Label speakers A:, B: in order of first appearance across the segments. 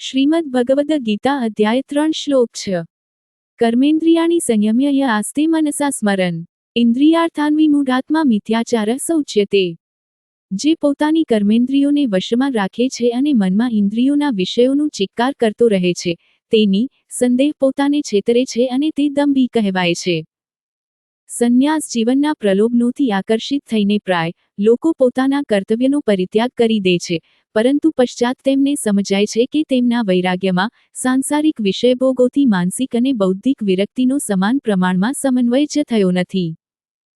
A: શ્રીમદ ભગવદ ગીતા અધ્યાય 3 શ્લોક 6 કર્મેન્દ્રિયાણી સંયમ્ય આસ્તે મનસા સ્મરન ઇન્દ્રિયાર્થાન્વિમૂઢાત્મા મિથ્યાચાર સૌચ્યતે। જે પોતાની કર્મેન્દ્રિયોને વશમાં રાખે છે અને મનમાં ઇન્દ્રિયોના વિષયોનું ચિક્કાર કરતો રહે છે, તેની સંદેહ પોતાને છેતરે છે અને તે દંભી કહેવાય છે। સંન્યાસ જીવનના પ્રલોભનોથી આકર્ષિત થઈને પ્રાય લોકો પોતાના કર્તવ્યનો પરિત્યાગ કરી દે છે, પરંતુ પશ્ચાત તેમને સમજાય છે કે તેમના વૈરાગ્યમાં સાંસારિક વિષયભોગોથી માનસિક અને બૌદ્ધિક વિરક્તિનો સમાન પ્રમાણમાં સમન્વય જ થયો નથી।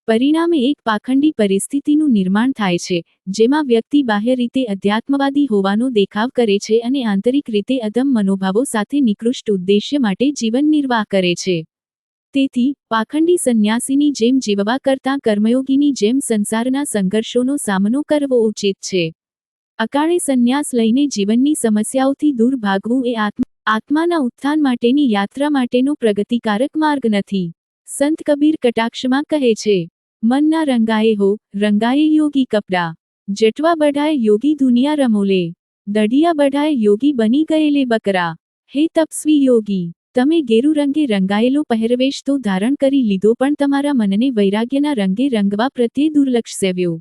A: પરિણામે એક પાખંડી પરિસ્થિતિનું નિર્માણ થાય છે, જેમાં વ્યક્તિ બાહ્ય રીતે અધ્યાત્મવાદી હોવાનો દેખાવ કરે છે અને આંતરિક રીતે અધમ મનોભાવો સાથે નિકૃષ્ટ ઉદ્દેશ્ય માટે જીવન નિર્વાહ કરે છે। તેથી પાખંડી સંન્યાસીની જેમ જીવવા કરતાં કર્મયોગીની જેમ સંસારના સંઘર્ષોનો સામનો કરવો ઉચિત છે। અકાળે સંન્યાસ લઈને જીવનની સમસ્યાઓથી દૂર ભાગવું એ આત્માના ઉત્થાન માટેની યાત્રા માટેનો પ્રગતિકારક માર્ગ નથી। સંત કબીર કટાક્ષમાં કહે છે, મનના રંગાએ હો રંગાએ યોગી કપડા, જટવા બઢાએ યોગી દુનિયા રમોલે, દઢિયા બઢાએ યોગી બની ગયેલે બકરા। હે તપસ્વી યોગી, તમે ગેરુ રંગે રંગાયેલો પહેરવેશ તો ધારણ કરી લીધો, પણ તમારા મનને વૈરાગ્યના રંગે રંગવા પ્રત્યે દુર્લક્ષ સેવ્યું।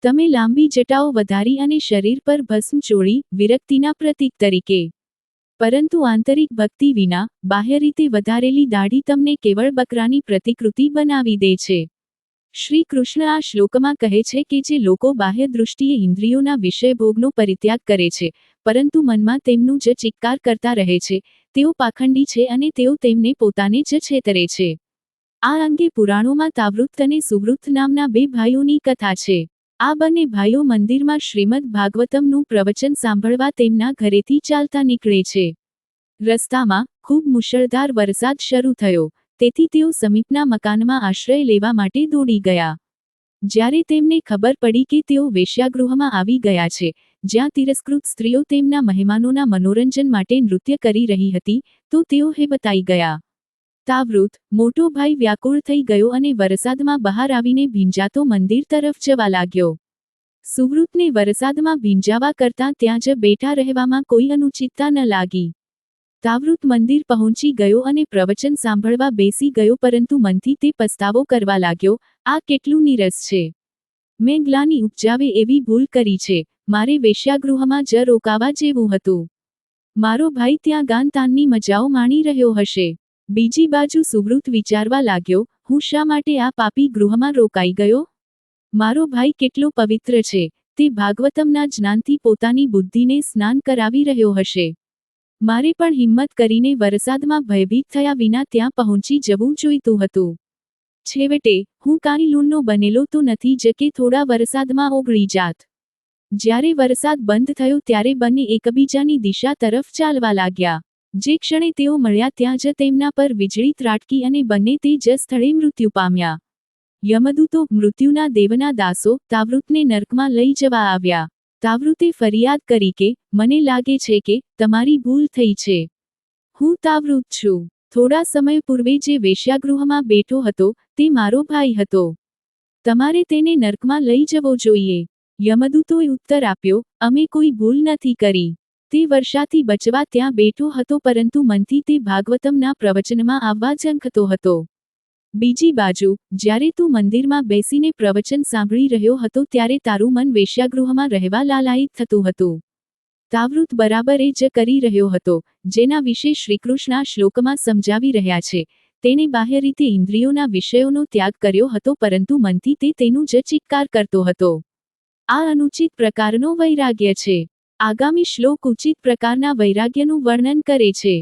A: તમે લાંબી જટાઓ વધારી અને શરીર પર ભસ્મ ચોળી વિરક્તિના પ્રતીક તરીકે, પરંતુ આંતરિક ભક્તિ વિના બાહ્ય રીતે વધારેલી દાઢી તમને કેવળ બકરાની પ્રતિકૃતિ બનાવી દે છે। શ્રી કૃષ્ણ આ શ્લોકમાં કહે છે કે જે લોકો બાહ્ય દૃષ્ટિએ ઇન્દ્રિયોના વિષયભોગનો પરિત્યાગ કરે છે, પરંતુ મનમાં તેમનું જ ચિક્કાર કરતા રહે છે, તેઓ પાખંડી છે અને તેઓ તેમને પોતાને જ છેતરે છે। આ અંગે પુરાણોમાં તાવૃત અને સુવૃત નામના બે ભાઈઓની કથા છે। આ બંને ભાઈઓ મંદિરમાં શ્રીમદ ભાગવતમનું પ્રવચન સાંભળવા તેમના ઘરેથી ચાલતા નીકળે છે। રસ્તામાં ખૂબ મુશળધાર વરસાદ શરૂ થયો, તેથી તેઓ સમીપના મકાનમાં આશ્રય લેવા માટે દોડી ગયા। જ્યારે તેમને ખબર પડી કે તેઓ વેશ્યાગૃહમાં આવી ગયા છે, જ્યાં તિરસ્કૃત સ્ત્રીઓ તેમના મહેમાનોના મનોરંજન માટે નૃત્ય કરી રહી હતી, તો તેઓ હેબતાઈ ગયા। તાવૃત મોટો ભાઈ વ્યાકુળ થઈ ગયો અને વરસાદમાં બહાર આવીને ભીંજાતો મંદિર તરફ જવા લાગ્યો। સુવૃતને વરસાદમાં ભીંજાવા કરતાં ત્યાં જ બેઠા રહેવામાં કોઈ અનુચિતતા ન લાગી। તાવૃત મંદિર પહોંચી ગયો અને પ્રવચન સાંભળવા બેસી ગયો, પરંતુ મનથી તે પસ્તાવો કરવા લાગ્યો, આ કેટલું નીરસ છે! મેં ગ્લાનિ ઉપજાવે એવી ભૂલ કરી છે। મારે વેશ્યાગૃહમાં જ રોકાવા જેવું હતું। મારો ભાઈ ત્યાં ગાન તાનની મજાઓ માણી રહ્યો હશે। બીજી બાજુ સુવૃત વિચારવા લાગ્યો, હું શા માટે આ પાપી ગૃહમાં રોકાઈ ગયો? મારો ભાઈ કેટલો પવિત્ર છે, તે ભાગવતમના જ્ઞાનથી પોતાની બુદ્ધિને સ્નાન કરાવી રહ્યો હશે। મારે પણ હિંમત કરીને વરસાદમાં ભયભીત થયા વિના ત્યાં પહોંચી જવું જોઈતું હતું। છેવટે હું કાંઈ લૂણનો બનેલો તો નથી જ કે થોડા વરસાદમાં ઓગળી જાત। જ્યારે વરસાદ બંધ થયો ત્યારે બંને એકબીજાની દિશા તરફ ચાલવા લાગ્યા। જે ક્ષણે તેઓ મળ્યા ત્યાં જ તેમના પર વીજળી ત્રાટકી અને બંને તે જ સ્થળે મૃત્યુ પામ્યા। યમદૂતો, મૃત્યુના દેવના દાસો, તાવૃતને નર્કમાં લઈ જવા આવ્યા। તાવૃતે ફરિયાદ કરી કે, મને લાગે છે કે તમારી ભૂલ થઈ છે। હું તાવૃત છું। થોડા સમય પૂર્વે જે વેશ્યાગૃહમાં બેઠો હતો, તે મારો ભાઈ હતો। તમારે તેને નર્કમાં લઈ જવો જોઈએ। યમદૂતોએ ઉત્તર આપ્યો, અમે કોઈ ભૂલ નથી કરી। તે વર્ષાથી બચવા ત્યાં બેઠો હતો, પરંતુ મનથી તે ભાગવતમના પ્રવચનમાં આવવા ઝંખતો હતો। બીજી બાજુ જ્યારે તું મંદિરમાં બેસીને પ્રવચન સાંભળી રહ્યો હતો ત્યારે તારું મન વેશ્યાગૃહમાં રહેવા લાલાયિત થતું હતું। તાવૃત બરાબર એ જ કરી રહ્યો હતો, જેના વિશે શ્રીકૃષ્ણ આ શ્લોકમાં સમજાવી રહ્યા છે। તેણે બાહ્ય રીતે ઇન્દ્રિયોના વિષયોનો ત્યાગ કર્યો હતો, પરંતુ મનથી તે તેનું જ ચિક્કાર કરતો હતો। આ અનુચિત પ્રકારનો વૈરાગ્ય છે। આગામી શ્લોક ઉચિત પ્રકારના વૈરાગ્યનું વર્ણન કરે છે।